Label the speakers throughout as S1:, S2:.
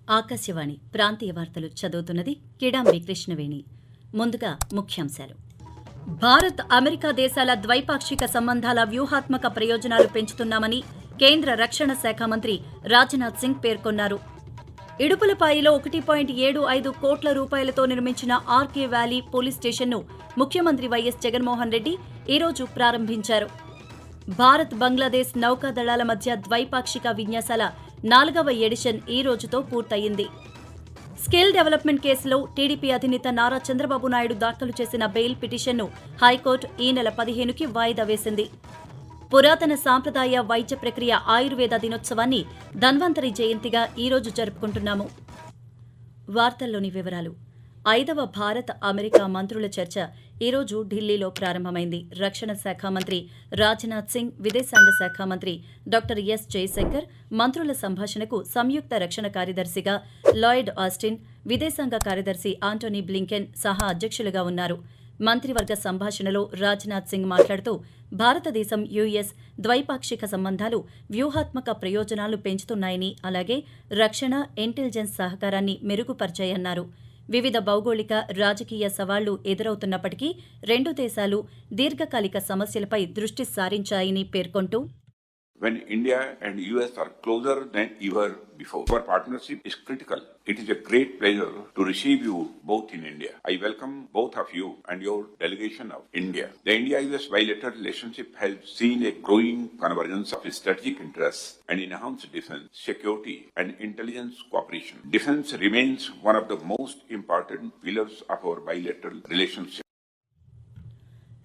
S1: ఆకాశవాణి ప్రాంతీయ వార్తలు చదువుతున్నది కిడాంబి కృష్ణవేణి. ముందుగా ముఖ్యాంశాలు. భారత్ అమెరికా దేశాల ద్వైపాక్షిక సంబంధాల వ్యూహాత్మక ప్రయోజనాలు పెంచుతున్నామని కేంద్ర రక్షణ శాఖ మంత్రి రాజ్నాథ్ సింగ్ పేర్కొన్నారు. ఇడుపులపాయలో 1.75 కోట్ల రూపాయలతో నిర్మించిన ఆర్కే వ్యాలీ పోలీస్ స్టేషన్ను ముఖ్యమంత్రి వైఎస్ జగన్మోహన్ రెడ్డి ఈరోజు ప్రారంభించారు. భారత్ బంగ్లాదేశ్ నౌకాదళాల మధ్య ద్వైపాక్షిక విన్యాసాల 4వ ఎడిషన్ ఈ రోజుతో పూర్తయింది. స్కిల్ డెవలప్మెంట్ కేసులో టీడీపీ అధినేత నారా చంద్రబాబు నాయుడు దాఖలు చేసిన బెయిల్ పిటిషన్ను హైకోర్టు ఈ నెల 15కి వాయిదా వేసింది. పురాతన సాంప్రదాయ వైద్య ప్రక్రియ ఆయుర్వేద దినోత్సవాన్ని ధన్వంతరి జయంతిగా ఈరోజు జరుపుకుంటున్నాము. వార్తల్లోని వివరాలు. 5వ భారత్ అమెరికా మంత్రుల చర్చ ఈరోజు ఢిల్లీలో ప్రారంభమైంది. రక్షణ శాఖ మంత్రి రాజ్నాథ్ సింగ్, విదేశాంగ శాఖ మంత్రి డాక్టర్ ఎస్ జయశంకర్ మంత్రుల సంభాషణకు సంయుక్త రక్షణ కార్యదర్శిగా లాయిడ్ ఆస్టిన్, విదేశాంగ కార్యదర్శి ఆంటోనీ బ్లింకెన్ సహా అధ్యక్షులుగా ఉన్నారు. మంత్రివర్గ సంభాషణలో రాజ్నాథ్ సింగ్ మాట్లాడుతూ భారతదేశం యుఎస్ ద్వైపాక్షిక సంబంధాలు వ్యూహాత్మక ప్రయోజనాలు పెంచుతున్నాయని, అలాగే రక్షణ, ఇంటెలిజెన్స్ సహకారాన్ని మెరుగుపర్చాయన్నారు. వివిధ భౌగోళిక, రాజకీయ సవాళ్లు ఎదురవుతున్నప్పటికీ రెండు దేశాలు దీర్ఘకాలిక సమస్యలపై దృష్టి సారించాయని పేర్కొంటూ,
S2: When India and US are closer than ever before, our partnership is critical. It is a great pleasure to receive you both in India. I welcome both of you and your delegation of India. The India-US bilateral relationship has seen a growing convergence of strategic interests and enhanced defense, security and intelligence cooperation. Defense remains one of the most important pillars of our bilateral relationship.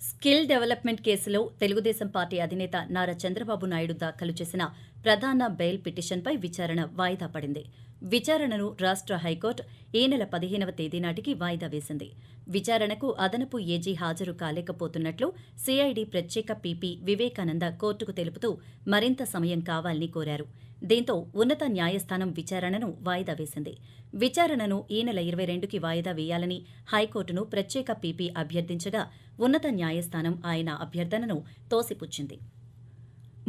S1: Skill development కేసులో Telugu Desam party అధినేత నారా చంద్రబాబు నాయుడు దాఖలు చేసిన ప్రధాన bail పిటిషన్పై విచారణ వాయిదా పడింది. విచారణను రాష్ట్ర హైకోర్టు ఈ నెల 15వ తేదీ నాటికి వాయిదా వేసింది. విచారణకు అదనపు ఏజీ హాజరు కాలేకపోతున్నట్లు సిఐడి ప్రత్యేక పీపీ వివేకానంద కోర్టుకు తెలుపుతూ మరింత సమయం కావాలని కోరారు. దీంతో ఉన్నత న్యాయస్థానం విచారణను వాయిదా వేసింది. విచారణను ఈ నెల 22కి వాయిదా వేయాలని హైకోర్టును ప్రత్యేక పీపీ అభ్యర్థించగా ఉన్నత న్యాయస్థానం ఆయన అభ్యర్థనను తోసిపుచ్చింది.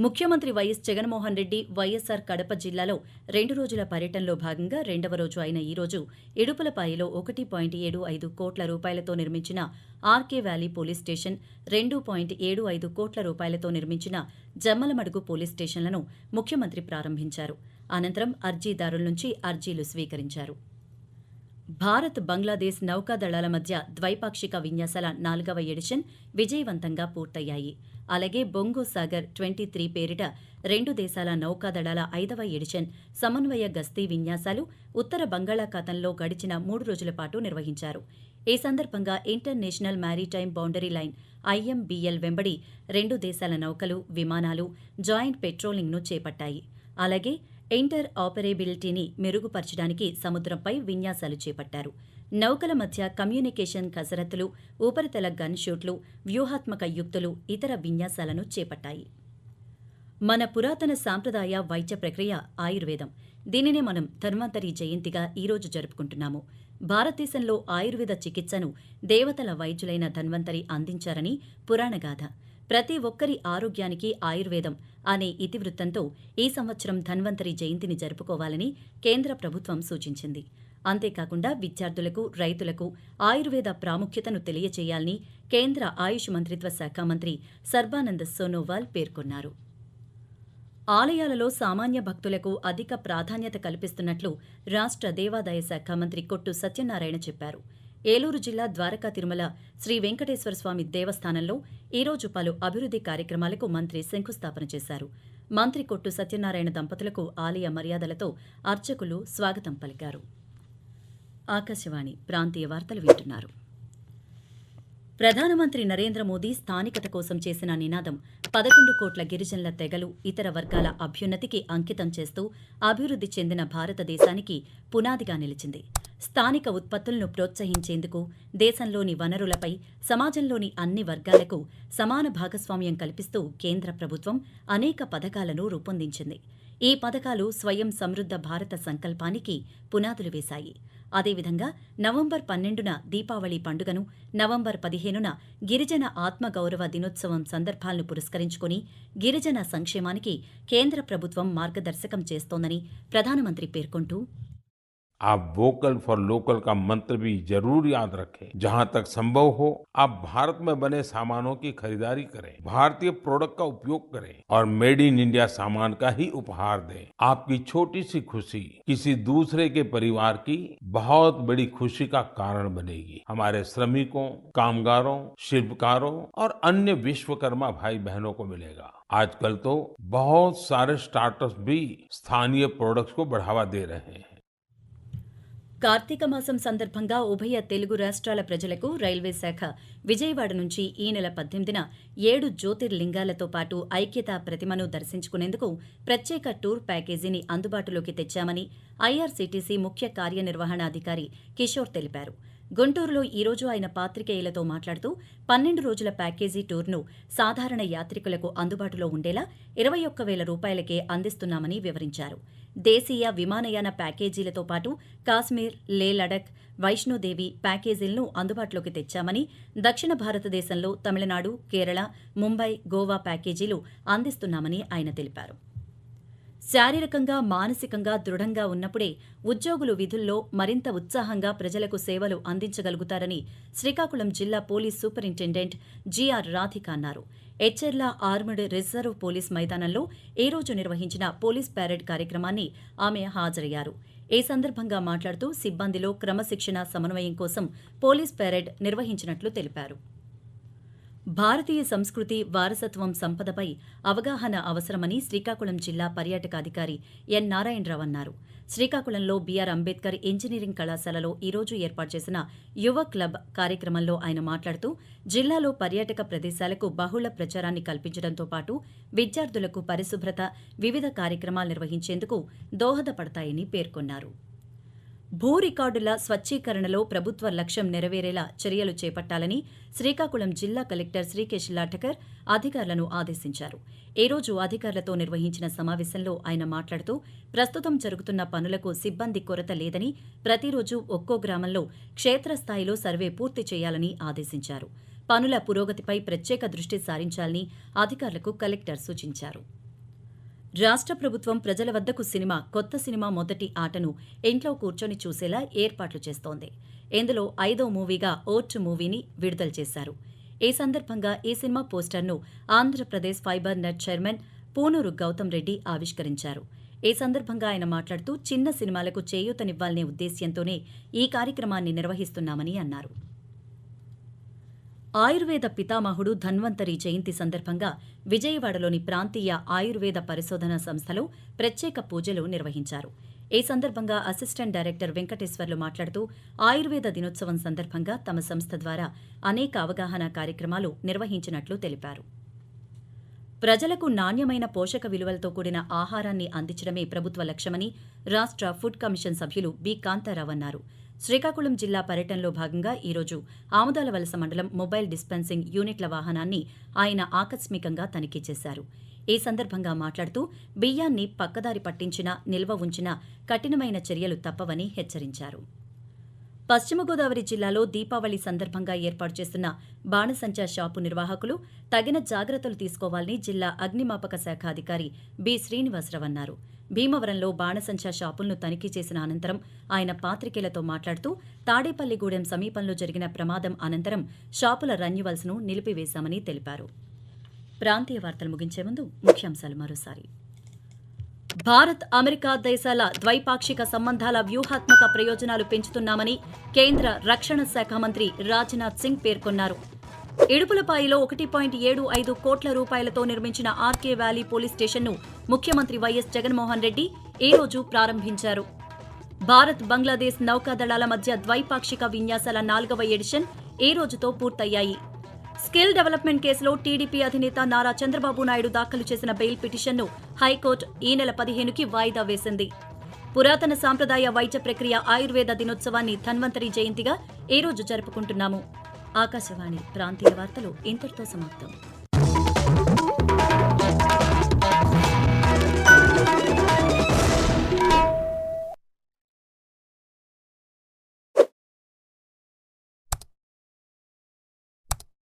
S1: ముఖ్యమంత్రి వైఎస్ జగన్మోహన్ రెడ్డి వైఎస్సార్ కడప జిల్లాలో 2 రోజుల పర్యటనలో భాగంగా 2వ రోజు అయిన ఈ రోజు ఇడుపులపాయలో 1.75 కోట్ల రూపాయలతో నిర్మించిన ఆర్కే వ్యాలీ పోలీస్ స్టేషన్, 2.75 కోట్ల రూపాయలతో నిర్మించిన జమ్మలమడుగు పోలీస్ స్టేషన్లను ముఖ్యమంత్రి ప్రారంభించారు. అనంతరం అర్జీదారుల నుంచి అర్జీలు స్వీకరించారు. భారత్ బంగ్లాదేశ్ నౌకాదళాల మధ్య ద్వైపాక్షిక విన్యాసాల 4వ ఎడిషన్ విజయవంతంగా పూర్తయ్యాయి. అలాగే బొంగు సాగర్ 23 పేరిట రెండు దేశాల నౌకాదళాల 5వ ఎడిషన్ సమన్వయ గస్తీ విన్యాసాలు ఉత్తర బంగాళాఖాతంలో గడిచిన 3 రోజుల పాటు నిర్వహించారు. ఈ సందర్భంగా ఇంటర్నేషనల్ మ్యారిటైమ్ బౌండరీ లైన్ ఐఎంబీఎల్ వెంబడి రెండు దేశాల నౌకలు, విమానాలు జాయింట్ పెట్రోలింగ్ను చేపట్టాయి. అలాగే ఇంటర్ ఆపరేబిలిటీని మెరుగుపరచడానికి సముద్రంపై విన్యాసాలు చేపట్టారు. నౌకల మధ్య కమ్యూనికేషన్ కసరత్తులు, ఉపరితల గన్ షూట్లు, వ్యూహాత్మక యుక్తులు, ఇతర విన్యాసాలను చేపట్టాయి. మన పురాతన సాంప్రదాయ వైద్య ప్రక్రియ ఆయుర్వేదం. దీనినే మనం ధన్వంతరి జయంతిగా ఈరోజు జరుపుకుంటున్నాము. భారతదేశంలో ఆయుర్వేద చికిత్సను దేవతల వైద్యులైన ధన్వంతరి అందించారని పురాణగాథ. ప్రతి ఒక్కరి ఆరోగ్యానికి ఆయుర్వేదం అనే ఇతివృత్తంతో ఈ సంవత్సరం ధన్వంతరి జయంతిని జరుపుకోవాలని కేంద్ర ప్రభుత్వం సూచించింది. అంతేకాకుండా విద్యార్థులకు, రైతులకు ఆయుర్వేద ప్రాముఖ్యతను తెలియచేయాలని కేంద్ర ఆయుష్ మంత్రిత్వ శాఖ మంత్రి సర్బానంద్ సోనోవాల్ పేర్కొన్నారు. ఆలయాలలో సామాన్య భక్తులకు అధిక ప్రాధాన్యత కల్పిస్తున్నట్లు రాష్ట్ర దేవాదాయ శాఖ మంత్రి కొట్టు సత్యనారాయణ చెప్పారు. ఏలూరు జిల్లా ద్వారకా తిరుమల శ్రీ వెంకటేశ్వర స్వామి దేవస్థానంలో ఈరోజు పలు అభివృద్ధి కార్యక్రమాలకు మంత్రి శంకుస్థాపన చేశారు. మంత్రి కొట్టు సత్యనారాయణ దంపతులకు ఆలయ మర్యాదలతో అర్చకులు స్వాగతం పలికారు. ఆకాశవాణి ప్రాంతీయ వార్తలు వింటున్నారు. ప్రధానమంత్రి నరేంద్ర మోదీ స్థానికత కోసం చేసిన నినాదం 11 కోట్ల గిరిజనుల తెగలు, ఇతర వర్గాల అభ్యున్నతికి అంకితం చేస్తూ అభివృద్ధి చెందిన భారతదేశానికి పునాదిగా నిలిచింది. స్థానిక ఉత్పత్తులను ప్రోత్సహించేందుకు దేశంలోని వనరులపై సమాజంలోని అన్ని వర్గాలకు సమాన భాగస్వామ్యం కల్పిస్తూ కేంద్ర ప్రభుత్వం అనేక పథకాలను రూపొందించింది. ఈ పథకాలు స్వయం సమృద్ధ భారత సంకల్పానికి పునాదులు వేశాయి. అదేవిధంగా నవంబర్ 12న దీపావళి పండుగను, నవంబర్ 15న గిరిజన ఆత్మగౌరవ దినోత్సవం సందర్భాలను పురస్కరించుకుని గిరిజన సంక్షేమానికి కేంద్ర ప్రభుత్వం మార్గదర్శకం చేస్తోందని ప్రధానమంత్రి పేర్కొంటూ,
S3: आप वोकल फॉर लोकल का मंत्र भी जरूर याद रखें। जहां तक संभव हो आप भारत में बने सामानों की खरीदारी करें, भारतीय प्रोडक्ट का उपयोग करें और मेड इन इंडिया सामान का ही उपहार दें। आपकी छोटी सी खुशी किसी दूसरे के परिवार की बहुत बड़ी खुशी का कारण बनेगी। हमारे श्रमिकों, कामगारों, शिल्पकारों और अन्य विश्वकर्मा भाई बहनों को मिलेगा। आजकल तो बहुत सारे स्टार्टअप्स भी स्थानीय प्रोडक्ट्स को बढ़ावा दे रहे हैं।
S1: కార్తీక మాసం సందర్భంగా ఉభయ తెలుగు రాష్ట్రాల ప్రజలకు రైల్వే శాఖ విజయవాడ నుంచి ఈ నెల 18న 7 జ్యోతిర్లింగాలతో పాటు ఐక్యతా ప్రతిమను దర్శించుకునేందుకు ప్రత్యేక టూర్ ప్యాకేజీని అందుబాటులోకి తెచ్చామని ఐఆర్సీటీసీ ముఖ్య కార్యనిర్వహణాధికారి కిషోర్ తెలిపారు. గుంటూరులో ఈ రోజు ఆయన పాత్రికేయులతో మాట్లాడుతూ 12 రోజుల ప్యాకేజీ టూర్ను సాధారణ యాత్రికులకు అందుబాటులో ఉండేలా 21,000 రూపాయలకే అందిస్తున్నామని వివరించారు. దేశీయ విమానయాన ప్యాకేజీలతో పాటు కాశ్మీర్, లే లడక్, వైష్ణోదేవి ప్యాకేజీలను అందుబాటులోకి తెచ్చామని, దక్షిణ భారతదేశంలో తమిళనాడు, కేరళ, ముంబై, గోవా ప్యాకేజీలు అందిస్తున్నామని ఆయన తెలిపారు. శారీరకంగా, మానసికంగా దృఢంగా ఉన్నప్పుడే ఉద్యోగులు విధుల్లో మరింత ఉత్సాహంగా ప్రజలకు సేవలు అందించగలుగుతారని శ్రీకాకుళం జిల్లా పోలీస్ సూపరింటెండెంట్ జిఆర్ రాధిక అన్నారు. ఎచ్చెర్ల ఆర్మడ్ రిజర్వ్ పోలీస్ మైదానంలో ఈ రోజు నిర్వహించిన పోలీస్ పరేడ్ కార్యక్రమాన్ని ఆమె హాజరయ్యారు. ఈ సందర్భంగా మాట్లాడుతూ సిబ్బందిలో క్రమశిక్షణ, సమన్వయం కోసం పోలీస్ పరేడ్ నిర్వహించినట్లు తెలిపారు. భారతీయ సంస్కృతి, వారసత్వం, సంపదపై అవగాహన అవసరమని శ్రీకాకుళం జిల్లా పర్యాటకాధికారి ఎన్ నారాయణరావు అన్నారు. శ్రీకాకుళంలో బీఆర్ అంబేద్కర్ ఇంజనీరింగ్ కళాశాలలో ఈ రోజు ఏర్పాటు చేసిన యువ క్లబ్ కార్యక్రమంలో ఆయన మాట్లాడుతూ జిల్లాలో పర్యాటక ప్రదేశాలకు బహుళ ప్రచారాన్ని కల్పించడంతో పాటు విద్యార్థులకు పరిశుభ్రత, వివిధ కార్యక్రమాలు నిర్వహించేందుకు దోహదపడతాయని పేర్కొన్నారు. భూ రికార్డుల స్వచ్ఛీకరణలో ప్రభుత్వ లక్ష్యం నెరవేరేలా చర్యలు చేపట్టాలని శ్రీకాకుళం జిల్లా కలెక్టర్ శ్రీకేశ్ లాఠకర్ అధికారులను ఆదేశించారు. ఈ రోజు అధికారులతో నిర్వహించిన సమావేశంలో ఆయన మాట్లాడుతూ ప్రస్తుతం జరుగుతున్న పనులకు సిబ్బంది కొరత లేదని, ప్రతిరోజు ఒక్కో గ్రామంలో క్షేత్రస్థాయిలో సర్వే పూర్తి చేయాలని ఆదేశించారు. పనుల పురోగతిపై ప్రత్యేక దృష్టి సారించాలని అధికారులకు కలెక్టర్ సూచించారు. రాష్ట్ర ప్రభుత్వం ప్రజల వద్దకు కొత్త సినిమా మొదటి ఆటను ఇంట్లో కూర్చొని చూసేలా ఏర్పాట్లు చేస్తోంది. ఇందులో 5వ మూవీగా ఓర్ట్ మూవీని విడుదల చేశారు. ఈ సందర్భంగా ఈ సినిమా పోస్టర్ను Andhra Pradesh fiber net chairman Punuru Gautam Reddy ఆవిష్కరించారు. ఈ సందర్భంగా ఆయన మాట్లాడుతూ చిన్న సినిమాలకు చేయూతనివ్వాలనే ఉద్దేశ్యంతోనే ఈ కార్యక్రమాన్ని నిర్వహిస్తున్నామని అన్నారు. ఆయుర్వేద పితామహుడు ధన్వంతరి జయంతి సందర్భంగా విజయవాడలోని ప్రాంతీయ ఆయుర్వేద పరిశోధనా సంస్థలో ప్రత్యేక పూజలు నిర్వహించారు. ఈ సందర్భంగా అసిస్టెంట్ డైరెక్టర్ వెంకటేశ్వర్లు మాట్లాడుతూ ఆయుర్వేద దినోత్సవం సందర్భంగా తమ సంస్థ ద్వారా అనేక అవగాహన కార్యక్రమాలు నిర్వహించినట్లు తెలిపారు. ప్రజలకు నాణ్యమైన పోషక విలువలతో కూడిన ఆహారాన్ని అందించడమే ప్రభుత్వ లక్ష్యమని రాష్ట్ర ఫుడ్ కమిషన్ సభ్యులు బి కాంతారావు అన్నారు. శ్రీకాకుళం జిల్లా పర్యటనలో భాగంగా ఈరోజు ఆముదాలవలస మండలం మొబైల్ డిస్పెన్సింగ్ యూనిట్ల వాహనాన్ని ఆయన ఆకస్మికంగా తనిఖీ చేశారు. ఈ సందర్భంగా మాట్లాడుతూ బియ్యాన్ని పక్కదారి పట్టించినా, నిల్వ ఉంచినా కఠినమైన చర్యలు తప్పవని హెచ్చరించారు. పశ్చిమ గోదావరి జిల్లాలో దీపావళి సందర్భంగా ఏర్పాటు చేస్తున్న బాణసంచా షాపు నిర్వాహకులు తగిన జాగ్రత్తలు తీసుకోవాలని జిల్లా అగ్నిమాపక శాఖ అధికారి బి శ్రీనివాసరావు అన్నారు. భీమవరంలో బాణసంచా షాపులను తనిఖీ చేసిన అనంతరం ఆయన పాత్రికేయులతో మాట్లాడుతూ తాడేపల్లిగూడెం సమీపంలో జరిగిన ప్రమాదం అనంతరం షాపుల రెన్యువల్స్ను నిలిపివేశామని తెలిపారు. ప్రాంతీయ వార్తలు ముగించే ముందు ముఖ్యాంశాలు మరోసారి. భారత్, అమెరికా దేశాల ద్వైపాక్షిక సంబంధాల వ్యూహాత్మక ప్రయోజనాలు పెంచుతున్నామని కేంద్ర రక్షణ శాఖ మంత్రి రాజ్నాథ్ సింగ్ పేర్కొన్నారు. ఇడుపులపాయలో 1.75 కోట్ల రూపాయలతో నిర్మించిన ఆర్కే వ్యాలీ పోలీస్ స్టేషన్ను ముఖ్యమంత్రి వైఎస్ జగన్మోహన్ రెడ్డి ఈ రోజు ప్రారంభించారు. భారత్, బంగ్లాదేశ్ నౌకాదళాల మధ్య ద్వైపాక్షిక విన్యాసాల 4వ ఎడిషన్ ఈ రోజుతో పూర్తయ్యాయి. స్కిల్ డెవలప్మెంట్ కేసులో టీడీపీ అధినేత నారా చంద్రబాబు నాయుడు దాఖలు చేసిన బెయిల్ పిటిషన్ను హైకోర్టు ఈ నెల 15కి వాయిదా వేసింది. పురాతన సాంప్రదాయ వైద్య ప్రక్రియ ఆయుర్వేద దినోత్సవాన్ని ధన్వంతరి జయంతిగా ఈ రోజు జరుపుకుంటున్నాము. ఆకాశవాణి ప్రాంతీయ వార్తలు ఇంతటితో సమాప్తం.